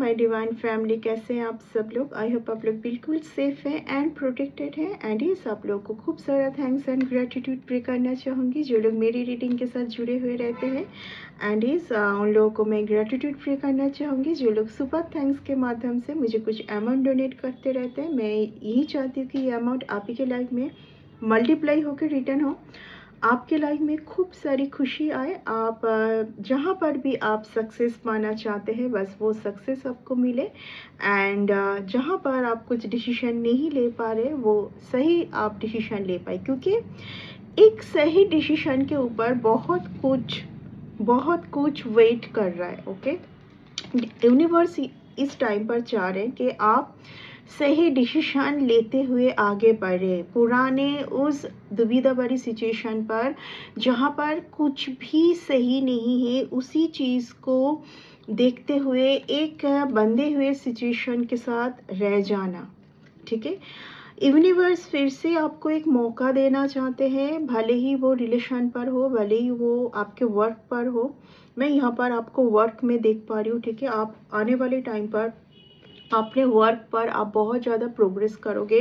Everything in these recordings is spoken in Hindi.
माय डिवाइन फैमिली, कैसे हैं आप सब लोग। आई होप आप लोग बिल्कुल सेफ हैं एंड प्रोटेक्टेड हैं। एंड ये आप लोग को खूब सारा थैंक्स एंड ग्रेटिट्यूड प्रे करना चाहूँगी जो लोग मेरी रीडिंग के साथ जुड़े हुए रहते हैं। एंड उन लोगों को मैं ग्रेटिट्यूड प्रे करना चाहूँगी जो लोग सुपर थैंक्स के माध्यम से मुझे कुछ अमाउंट डोनेट करते रहते हैं। मैं यही चाहती हूँ कि ये अमाउंट आप ही के लाइफ में मल्टीप्लाई होकर रिटर्न हो, आपके लाइफ में खूब सारी खुशी आए। आप जहाँ पर भी आप सक्सेस पाना चाहते हैं बस वो सक्सेस आपको मिले। एंड जहाँ पर आप कुछ डिसीजन नहीं ले पा रहे वो सही आप डिसीजन ले पाए, क्योंकि एक सही डिसीजन के ऊपर बहुत कुछ वेट कर रहा है। ओके, यूनिवर्स इस टाइम पर चाह रहे हैं कि आप सही डिसीजन लेते हुए आगे बढ़े। पुराने उस दुविधा भरी सिचुएशन पर जहाँ पर कुछ भी सही नहीं है उसी चीज़ को देखते हुए एक बंधे हुए सिचुएशन के साथ रह जाना, ठीक है। यूनिवर्स फिर से आपको एक मौका देना चाहते हैं, भले ही वो रिलेशन पर हो, भले ही वो आपके वर्क पर हो। मैं यहाँ पर आपको वर्क में देख पा रही हूँ, ठीक है। आप आने वाले टाइम पर अपने वर्क पर आप बहुत ज़्यादा प्रोग्रेस करोगे।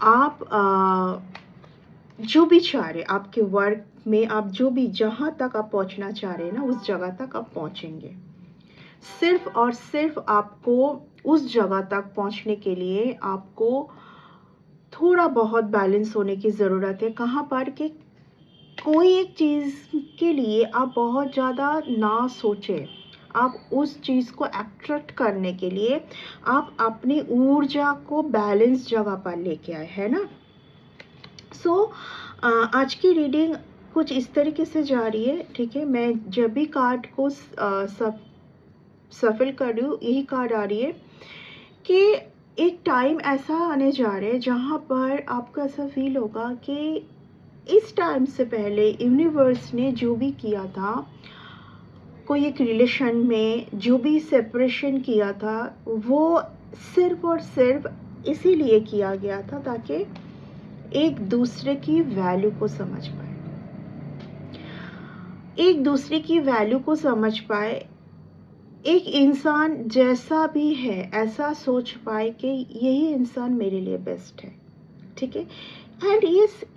आप जो भी चाह रहे आपके वर्क में, आप जो भी जहाँ तक आप पहुँचना चाह रहे हैं ना उस जगह तक आप पहुँचेंगे। सिर्फ और सिर्फ आपको उस जगह तक पहुँचने के लिए आपको थोड़ा बहुत बैलेंस होने की ज़रूरत है। कहाँ पर कि कोई एक चीज़ के लिए आप बहुत ज़्यादा ना सोचें। आप उस चीज़ को अट्रैक्ट करने के लिए आप अपनी ऊर्जा को बैलेंस जगह पर लेके आए, है ना। आज की रीडिंग कुछ इस तरीके से जा रही है, ठीक है। मैं जब भी कार्ड को सफल कर रही हूँ यही कार्ड आ रही है कि एक टाइम ऐसा आने जा रहा है जहाँ पर आपको ऐसा फील होगा कि इस टाइम से पहले यूनिवर्स ने जो भी किया था, कोई एक रिलेशन में जो भी सेपरेशन किया था वो सिर्फ और सिर्फ इसीलिए किया गया था ताकि एक दूसरे की वैल्यू को समझ पाए, एक दूसरे की वैल्यू को समझ पाए। एक इंसान जैसा भी है ऐसा सोच पाए कि यही इंसान मेरे लिए बेस्ट है, ठीक है। एंड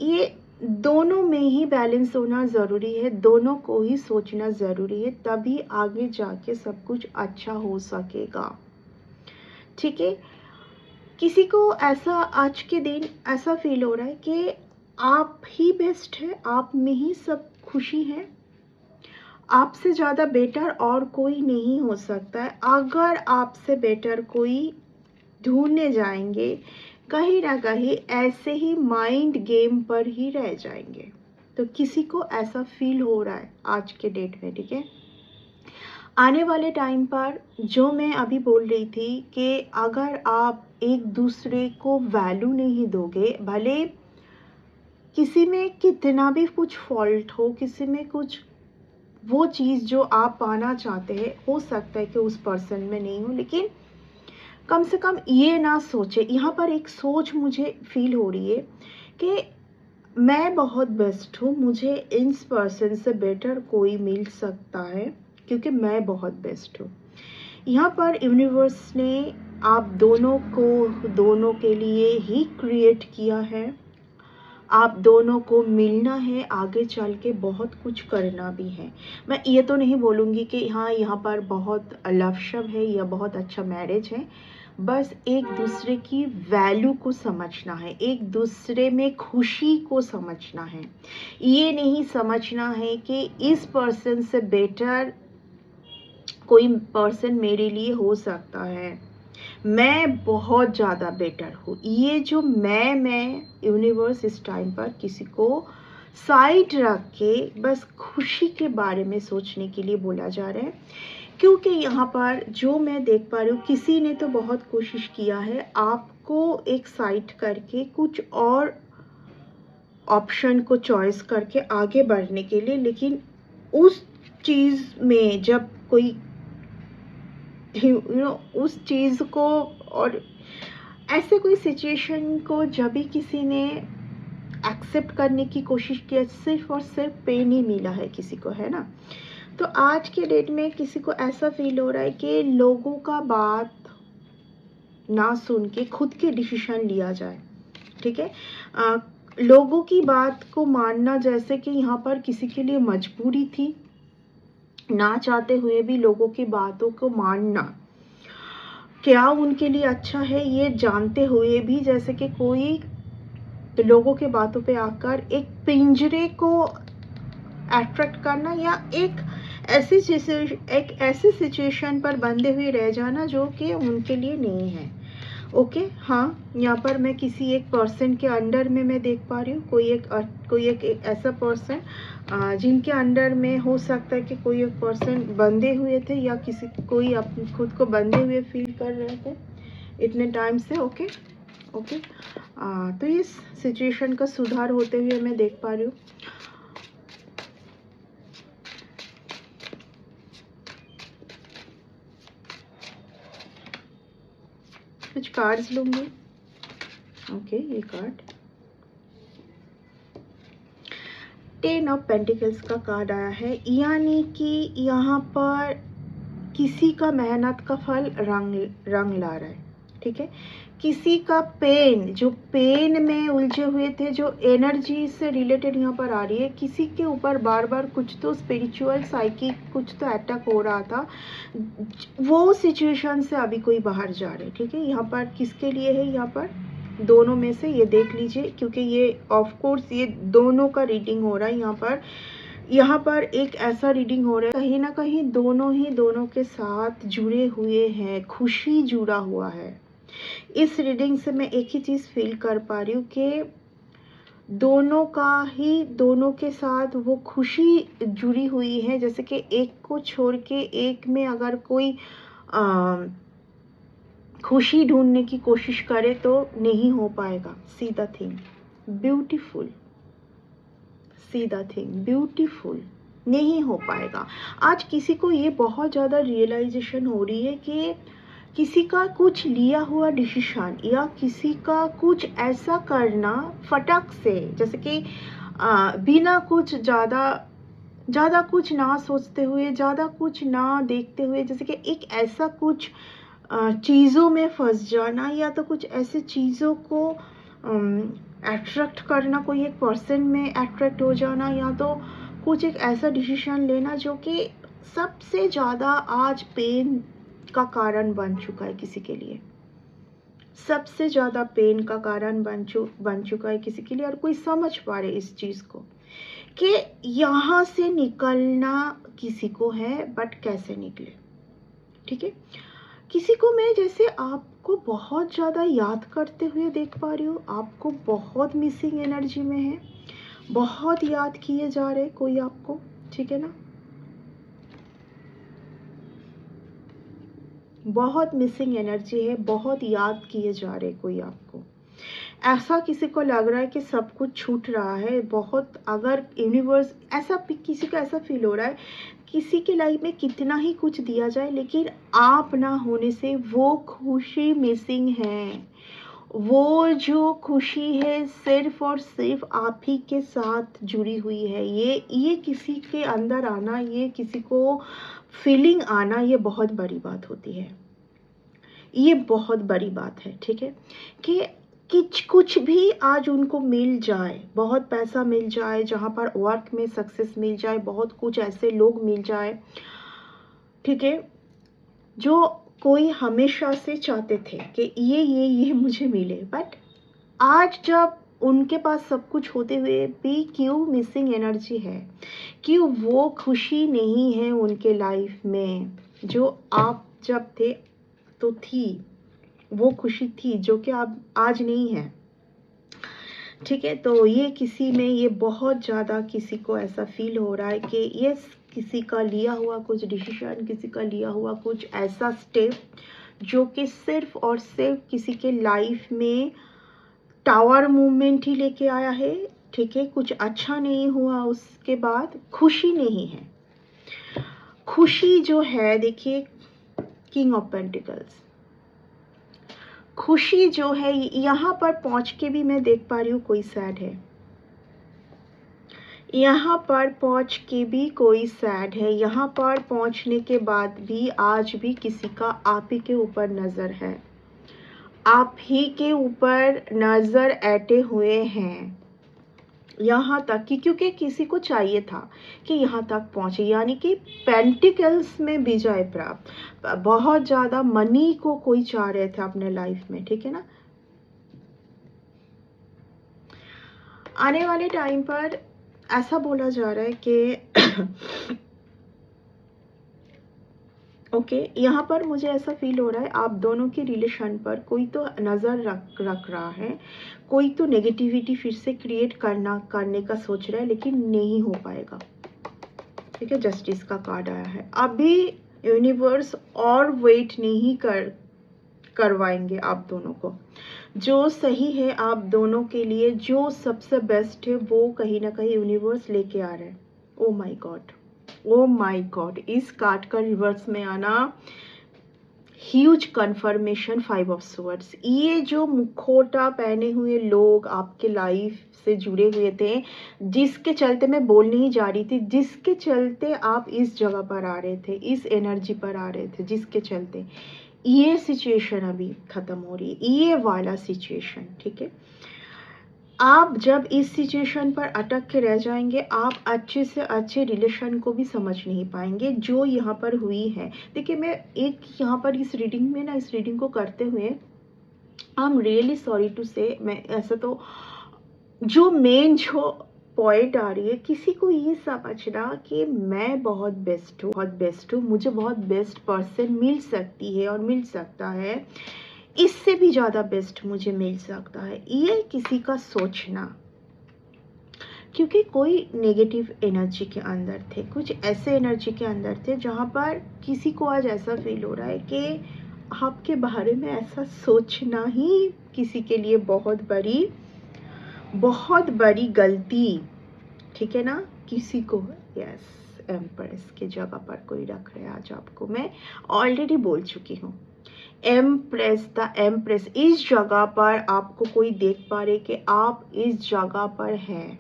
ये दोनों में ही बैलेंस होना ज़रूरी है, दोनों को ही सोचना ज़रूरी है, तभी आगे जाके सब कुछ अच्छा हो सकेगा, ठीक है। किसी को ऐसा आज के दिन ऐसा फील हो रहा है कि आप ही बेस्ट है, आप में ही सब खुशी है, आपसे ज़्यादा बेटर और कोई नहीं हो सकता है। अगर आपसे बेटर कोई ढूंढने जाएंगे कहीं ना कहीं ऐसे ही माइंड गेम पर ही रह जाएंगे। तो किसी को ऐसा फील हो रहा है आज के डेट में, ठीक है। आने वाले टाइम पर जो मैं अभी बोल रही थी कि अगर आप एक दूसरे को वैल्यू नहीं दोगे, भले किसी में कितना भी कुछ फॉल्ट हो, किसी में कुछ वो चीज़ जो आप पाना चाहते हैं हो सकता है कि उस पर्सन में नहीं हो, लेकिन कम से कम ये ना सोचे। यहाँ पर एक सोच मुझे फील हो रही है कि मैं बहुत बेस्ट हूँ, मुझे इस पर्सन से बेटर कोई मिल सकता है क्योंकि मैं बहुत बेस्ट हूँ। यहाँ पर यूनिवर्स ने आप दोनों के लिए ही क्रिएट किया है। आप दोनों को मिलना है, आगे चल के बहुत कुछ करना भी है। मैं ये तो नहीं बोलूँगी कि हाँ यहाँ पर बहुत लव शब है या बहुत अच्छा मैरिज है। बस एक दूसरे की वैल्यू को समझना है, एक दूसरे में खुशी को समझना है। ये नहीं समझना है कि इस पर्सन से बेटर कोई पर्सन मेरे लिए हो सकता है, मैं बहुत ज़्यादा बेटर हूँ। ये जो मैं यूनिवर्स इस टाइम पर किसी को साइड रख के बस खुशी के बारे में सोचने के लिए बोला जा रहा है, क्योंकि यहाँ पर जो मैं देख पा रही हूँ किसी ने तो बहुत कोशिश किया है आपको एक साइड करके कुछ और ऑप्शन को चॉइस करके आगे बढ़ने के लिए, लेकिन उस चीज़ में जब कोई उस चीज़ को और ऐसे कोई सिचुएशन को जब भी किसी ने एक्सेप्ट करने की कोशिश किया, सिर्फ और सिर्फ पेन ही मिला है किसी को, है ना। तो आज के डेट में किसी को ऐसा फील हो रहा है कि लोगों का बात ना सुन के खुद के डिसीजन लिया जाए, ठीक है। लोगों की बात को मानना जैसे कि यहाँ पर किसी के लिए मजबूरी थी, ना चाहते हुए भी लोगों की बातों को मानना क्या उनके लिए अच्छा है, ये जानते हुए भी जैसे कि कोई लोगों के बातों पे आकर एक पिंजरे को अट्रैक्ट करना या एक ऐसी सिचुएशन पर बंधे हुए रह जाना जो कि उनके लिए नहीं है। ओके, हाँ, यहाँ पर मैं किसी एक पर्सन के अंडर में मैं देख पा रही हूँ, कोई एक ऐसा पर्सन जिनके अंडर में हो सकता है कि कोई एक पर्सन बंधे हुए थे या कोई अपने खुद को बंधे हुए फील कर रहे थे इतने टाइम से। ओके ओके, तो इस सिचुएशन का सुधार होते हुए मैं देख पा रही हूँ। कुछ कार्ड्स लूंगी। ओके, ये कार्ड 10 ऑफ पेंटिकल्स का कार्ड आया है, यानी कि यहाँ पर किसी का मेहनत का फल रंग ला रहा है, ठीक है। किसी का जो पेन में उलझे हुए थे, जो एनर्जी से रिलेटेड यहाँ पर आ रही है, किसी के ऊपर बार बार कुछ तो स्पिरिचुअल साइकिक कुछ तो अटैक हो रहा था, वो सिचुएशन से अभी कोई बाहर जा रहे हैं, ठीक है। यहाँ पर किसके लिए है, यहाँ पर दोनों में से ये देख लीजिए, क्योंकि ये ऑफ कोर्स ये दोनों का रीडिंग हो रहा है। यहाँ पर एक ऐसा रीडिंग हो रहा है कहीं ना कहीं दोनों के साथ जुड़े हुए हैं, खुशी जुड़ा हुआ है। इस रीडिंग से मैं एक ही चीज़ फील कर पा रही हूँ कि दोनों के साथ वो खुशी जुड़ी हुई है, जैसे कि एक को छोड़ के एक में अगर कोई खुशी ढूंढने की कोशिश करे तो नहीं हो पाएगा। See the thing beautiful, see the thing beautiful, नहीं हो पाएगा। आज किसी को ये बहुत ज़्यादा रियलाइजेशन हो रही है कि किसी का कुछ लिया हुआ डिसीजन या किसी का कुछ ऐसा करना फटक से, जैसे कि बिना कुछ ज़्यादा कुछ ना सोचते हुए, ज़्यादा कुछ ना देखते हुए, जैसे कि एक ऐसा कुछ चीज़ों में फंस जाना या तो कुछ ऐसे चीज़ों को अट्रैक्ट करना, कोई एक पर्सन में अट्रैक्ट हो जाना, या तो कुछ एक ऐसा डिसीजन लेना जो कि सबसे ज़्यादा आज पेन का कारण बन चुका है किसी के लिए, सबसे ज़्यादा पेन का कारण बन चुका है किसी के लिए। और कोई समझ पा रहे इस चीज़ को कि यहाँ से निकलना किसी को है, बट कैसे निकले, ठीक है। किसी को मैं जैसे आपको बहुत ज़्यादा याद करते हुए देख पा रही हूँ, आपको बहुत मिसिंग एनर्जी में है, बहुत याद किए जा रहे कोई आपको, ठीक है ना, बहुत मिसिंग एनर्जी है, बहुत याद किए जा रहे कोई आपको। ऐसा किसी को लग रहा है कि सब कुछ छूट रहा है बहुत, अगर यूनिवर्स ऐसा किसी को ऐसा फील हो रहा है किसी के लाइफ में कितना ही कुछ दिया जाए लेकिन आप ना होने से वो खुशी मिसिंग है। वो जो खुशी है सिर्फ और सिर्फ आप ही के साथ जुड़ी हुई है। ये किसी के अंदर आना, ये किसी को फीलिंग आना, ये बहुत बड़ी बात होती है, ये बहुत बड़ी बात है, ठीक है। कि कुछ भी आज उनको मिल जाए, बहुत पैसा मिल जाए, जहाँ पर वर्क में सक्सेस मिल जाए, बहुत कुछ ऐसे लोग मिल जाए, ठीक है, जो कोई हमेशा से चाहते थे कि ये मुझे मिले, बट आज जब उनके पास सब कुछ होते हुए भी क्यों मिसिंग एनर्जी है, क्यों वो खुशी नहीं है उनके लाइफ में जो आप जब थे तो थी, वो खुशी थी जो कि अब आज नहीं है, ठीक है। तो ये किसी में ये बहुत ज़्यादा किसी को ऐसा फील हो रहा है कि ये किसी का लिया हुआ कुछ डिसीजन, किसी का लिया हुआ कुछ ऐसा स्टेप जो कि सिर्फ और सिर्फ किसी के लाइफ में टावर मूवमेंट ही लेके आया है, ठीक है। कुछ अच्छा नहीं हुआ, उसके बाद खुशी नहीं है। खुशी जो है, देखिए किंग ऑफ पेंटिकल्स, खुशी जो है यहाँ पर पहुँच के भी मैं देख पा रही हूँ कोई सैड है, यहाँ पर पहुँच के भी कोई सैड है, यहाँ पर पहुँचने के बाद भी आज भी किसी का आप ही के ऊपर नज़र है, आप ही के ऊपर नज़र ऐंठे हुए हैं यहाँ तक कि, क्योंकि किसी को चाहिए था कि यहाँ तक पहुँचे, यानी कि पेंटिकल्स में विजय प्राप्त, बहुत ज़्यादा मनी को कोई चाह रहे थे अपने लाइफ में, ठीक है ना। आने वाले टाइम पर ऐसा बोला जा रहा है कि ओके यहाँ पर मुझे ऐसा फील हो रहा है आप दोनों के रिलेशन पर कोई तो नज़र रख रहा है, कोई तो नेगेटिविटी फिर से क्रिएट करने का सोच रहा है, लेकिन नहीं हो पाएगा, ठीक है। जस्टिस का कार्ड आया है। अभी यूनिवर्स और वेट नहीं करवाएंगे आप दोनों को, जो सही है आप दोनों के लिए, जो सबसे बेस्ट है वो कहीं ना कहीं यूनिवर्स लेके आ रहा है। Oh my God, oh my God, इस कार्ड का रिवर्स में आना ह्यूज कन्फर्मेशन, 5 ऑफ स्वॉर्ड्स। ये जो मुखौटा पहने हुए लोग आपके लाइफ से जुड़े हुए थे, जिसके चलते मैं बोल नहीं जा रही थी, जिसके चलते आप इस जगह पर आ रहे थे, इस एनर्जी पर आ रहे थे, जिसके चलते ये सिचुएशन अभी खत्म हो रही है, ये वाला सिचुएशन, ठीक है। आप जब इस सिचुएशन पर अटक के रह जाएंगे, आप अच्छे से अच्छे रिलेशन को भी समझ नहीं पाएंगे जो यहाँ पर हुई है। देखिए मैं एक यहाँ पर इस रीडिंग में ना, इस रीडिंग को करते हुए I am really sorry to say, मैं ऐसा तो जो मेन जो पॉइंट आ रही है, किसी को ये समझना कि मैं बहुत बेस्ट हूँ, मुझे बहुत बेस्ट पर्सन मिल सकती है और मिल सकता है, इससे भी ज़्यादा बेस्ट मुझे मिल सकता है, ये किसी का सोचना, क्योंकि कोई नेगेटिव एनर्जी के अंदर थे, कुछ ऐसे एनर्जी के अंदर थे जहाँ पर किसी को आज ऐसा फील हो रहा है कि आपके बारे में ऐसा सोचना ही किसी के लिए बहुत बड़ी गलती, ठीक है ना। किसी को यस एम्प्रेस के जगह पर कोई रख रहा है आज आपको, मैं ऑलरेडी बोल चुकी हूँ। एम्प्रेस, द एम्प्रेस, इस जगह पर आपको कोई देख पा रहे कि आप इस जगह पर हैं,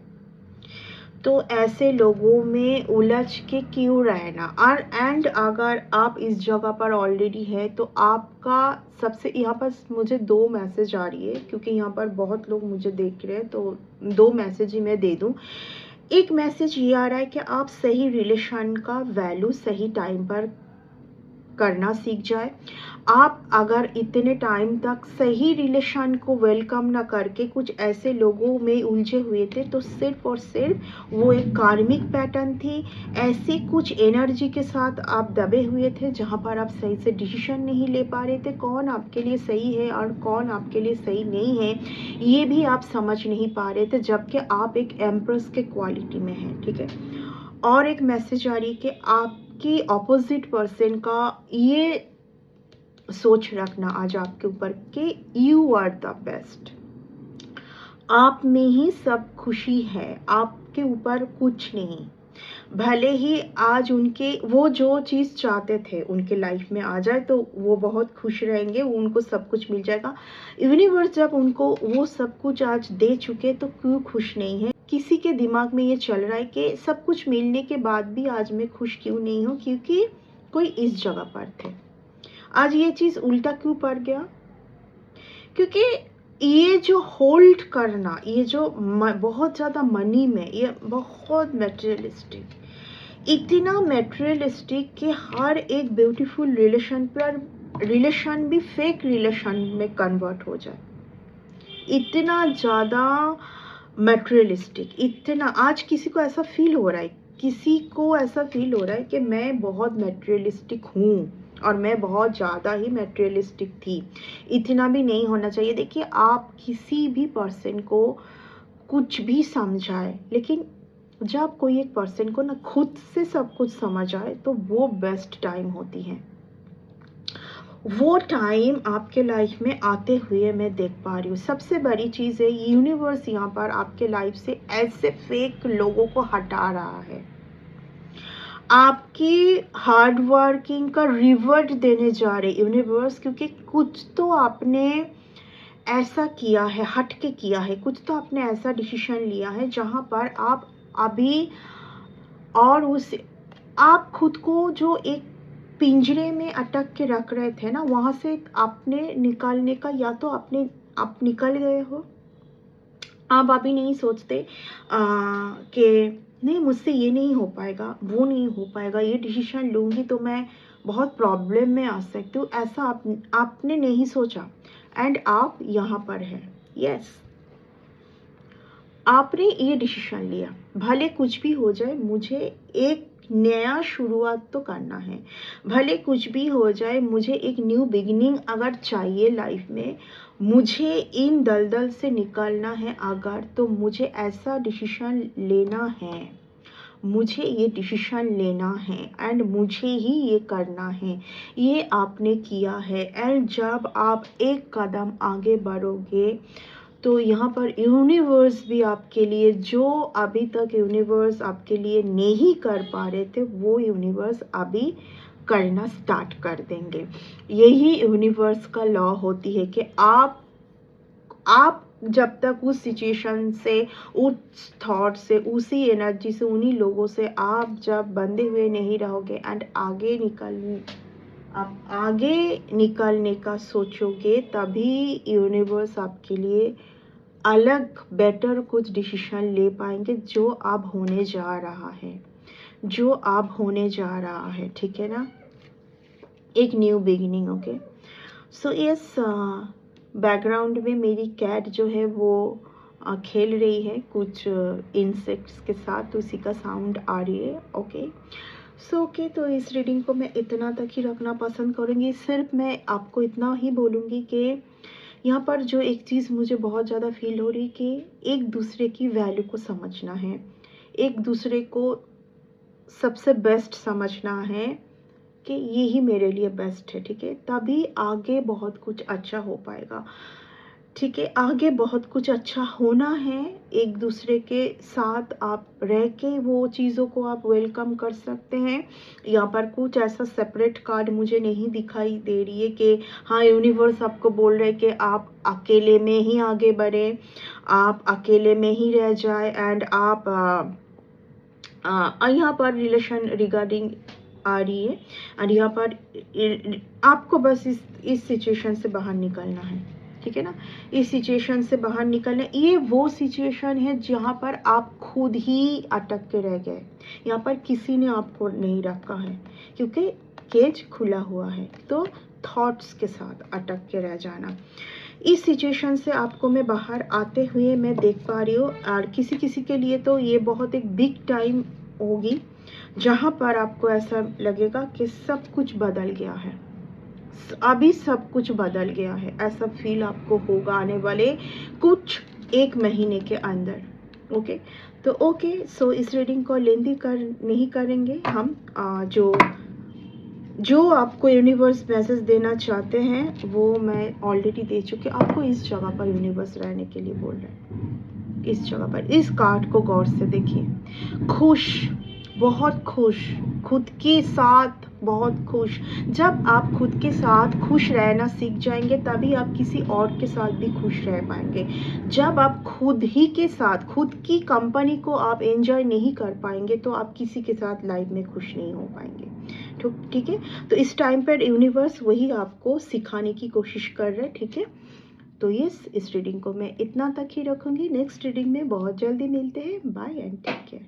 तो ऐसे लोगों में उलझ के क्यों रहना। और एंड अगर आप इस जगह पर ऑलरेडी है तो आपका सबसे, यहाँ पर मुझे 2 मैसेज आ रही है, क्योंकि यहाँ पर बहुत लोग मुझे देख रहे हैं, तो 2 मैसेज ही मैं दे दूँ। एक मैसेज ये आ रहा है कि आप सही रिलेशन का वैल्यू सही टाइम पर करना सीख जाए। आप अगर इतने टाइम तक सही रिलेशन को वेलकम ना करके कुछ ऐसे लोगों में उलझे हुए थे, तो सिर्फ और सिर्फ वो एक कार्मिक पैटर्न थी, ऐसी कुछ एनर्जी के साथ आप दबे हुए थे जहाँ पर आप सही से डिसीजन नहीं ले पा रहे थे, कौन आपके लिए सही है और कौन आपके लिए सही नहीं है ये भी आप समझ नहीं पा रहे थे, जबकि आप एक एम्प्रेस के क्वालिटी में हैं, ठीक है। और एक मैसेज आ रही है कि आपकी ऑपोजिट पर्सन का ये सोच रखना आज आपके ऊपर कि यू आर द बेस्ट, आप में ही सब खुशी है, आपके ऊपर कुछ नहीं। भले ही आज उनके वो जो चीज़ चाहते थे उनके लाइफ में आ जाए तो वो बहुत खुश रहेंगे, उनको सब कुछ मिल जाएगा। यूनिवर्स जब उनको वो सब कुछ आज दे चुके तो क्यों खुश नहीं है। किसी के दिमाग में ये चल रहा है कि सब कुछ मिलने के बाद भी आज मैं खुश क्यों नहीं हूँ, क्योंकि कोई इस जगह पर थे। आज ये चीज़ उल्टा क्यों पड़ गया, क्योंकि ये जो होल्ड करना, ये जो बहुत ज़्यादा मनी में, ये बहुत मटेरियलिस्टिक, इतना मटेरियलिस्टिक कि हर एक ब्यूटीफुल रिलेशन पर रिलेशन भी फेक रिलेशन में कन्वर्ट हो जाए, इतना ज़्यादा मटेरियलिस्टिक, इतना आज किसी को ऐसा फील हो रहा है, किसी को ऐसा फील हो रहा है कि मैं बहुत मटेरियलिस्टिक हूँ और मैं बहुत ज़्यादा ही मटेरियलिस्टिक थी, इतना भी नहीं होना चाहिए। देखिए आप किसी भी पर्सन को कुछ भी समझाए, लेकिन जब कोई एक पर्सन को ना खुद से सब कुछ समझ आए तो वो बेस्ट टाइम होती है। वो टाइम आपके लाइफ में आते हुए मैं देख पा रही हूँ। सबसे बड़ी चीज़ है यूनिवर्स यहाँ पर आपके लाइफ से ऐसे फेक लोगों को हटा रहा है, आपकी हार्ड वर्किंग का रिवॉर्ड देने जा रहे यूनिवर्स, क्योंकि कुछ तो आपने ऐसा किया है, हट के किया है, कुछ तो आपने ऐसा डिसीजन लिया है जहाँ पर आप अभी, और उस आप खुद को जो एक पिंजरे में अटक के रख रहे थे ना, वहाँ से आपने निकालने का, या तो आप निकल गए हो। आप अभी नहीं सोचते कि नहीं, मुझसे ये नहीं हो पाएगा, वो नहीं हो पाएगा, ये डिसीजन लूँगी तो मैं बहुत प्रॉब्लम में आ सकती हूँ, ऐसा आपने नहीं सोचा, एंड आप यहाँ पर हैं। यस, आपने ये डिसीजन लिया, भले कुछ भी हो जाए, मुझे एक नया शुरुआत तो करना है, भले कुछ भी हो जाए, मुझे एक न्यू बिगिनिंग अगर चाहिए लाइफ में, मुझे इन दलदल से निकलना है अगर, तो मुझे ऐसा डिसीजन लेना है, मुझे ये डिसीजन लेना है, एंड मुझे ही ये करना है। ये आपने किया है, एंड जब आप एक कदम आगे बढ़ोगे तो यहाँ पर यूनिवर्स भी आपके लिए, जो अभी तक यूनिवर्स आपके लिए नहीं कर पा रहे थे, वो यूनिवर्स अभी करना स्टार्ट कर देंगे। यही यूनिवर्स का लॉ होती है कि आप जब तक उस सिचुएशन से, उस थॉट से, उसी एनर्जी से, उन्हीं लोगों से आप जब बंधे हुए नहीं रहोगे, एंड आप आगे निकलने का सोचोगे, तभी यूनिवर्स आपके लिए अलग बेटर कुछ डिसीजन ले पाएंगे, जो अब होने जा रहा है, जो अब होने जा रहा है, ठीक है ना, एक new beginning. Okay, so yes, background में मेरी कैट जो है वो खेल रही है कुछ इंसेक्ट्स के साथ, उसी का साउंड आ रही है। ओके, सो ओके, तो इस रीडिंग को मैं इतना तक ही रखना पसंद करूँगी। सिर्फ मैं आपको इतना ही बोलूँगी कि यहाँ पर जो एक चीज़ मुझे बहुत ज़्यादा फील हो रही कि एक दूसरे की वैल्यू को समझना है, एक दूसरे को सबसे बेस्ट समझना है कि ये ही मेरे लिए बेस्ट है, ठीक है, तभी आगे बहुत कुछ अच्छा हो पाएगा, ठीक है, आगे बहुत कुछ अच्छा होना है। एक दूसरे के साथ आप रह के वो चीज़ों को आप वेलकम कर सकते हैं। यहाँ पर कुछ ऐसा सेपरेट कार्ड मुझे नहीं दिखाई दे रही है कि हाँ, यूनिवर्स आपको बोल रहे कि आप अकेले में ही आगे बढ़े, आप अकेले में ही रह जाए, एंड आप यहाँ पर रिलेशन रिगार्डिंग आ रही है, और यहाँ पर आपको बस इस सिचुएशन से बाहर निकलना है, ठीक है ना, इस सिचुएशन से बाहर निकलना। ये वो सिचुएशन है जहाँ पर आप खुद ही अटक के रह गए, यहाँ पर किसी ने आपको नहीं रखा है, क्योंकि केज खुला हुआ है, तो थॉट्स के साथ अटक के रह जाना। इस सिचुएशन से आपको मैं बाहर आते हुए मैं देख पा रही हूँ, और किसी किसी के लिए तो ये बहुत एक बिग टाइम होगी, जहाँ पर आपको ऐसा लगेगा कि सब कुछ बदल गया है, अभी सब कुछ बदल गया है, ऐसा फील आपको होगा आने वाले कुछ एक महीने के अंदर। ओके, तो ओके, सो इस रीडिंग को लेंदी नहीं करेंगे हम। जो आपको यूनिवर्स मैसेज देना चाहते हैं वो मैं ऑलरेडी दे चुकी। आपको इस जगह पर यूनिवर्स रहने के लिए बोल रहे हैं, इस जगह पर। इस कार्ड को गौर से देखिए, खुश, बहुत खुश, खुद के साथ बहुत खुश। जब आप खुद के साथ खुश रहना सीख जाएंगे, तभी आप किसी और के साथ भी खुश रह पाएंगे। जब आप खुद ही के साथ, खुद की कंपनी को आप एंजॉय नहीं कर पाएंगे, तो आप किसी के साथ लाइफ में खुश नहीं हो पाएंगे, ठीक है। तो इस टाइम पर यूनिवर्स वही आपको सिखाने की कोशिश कर रहा है, ठीक है। तो इस रीडिंग को मैं इतना तक ही रखूंगी। नेक्स्ट रीडिंग में बहुत जल्दी मिलते हैं। Bye and take care.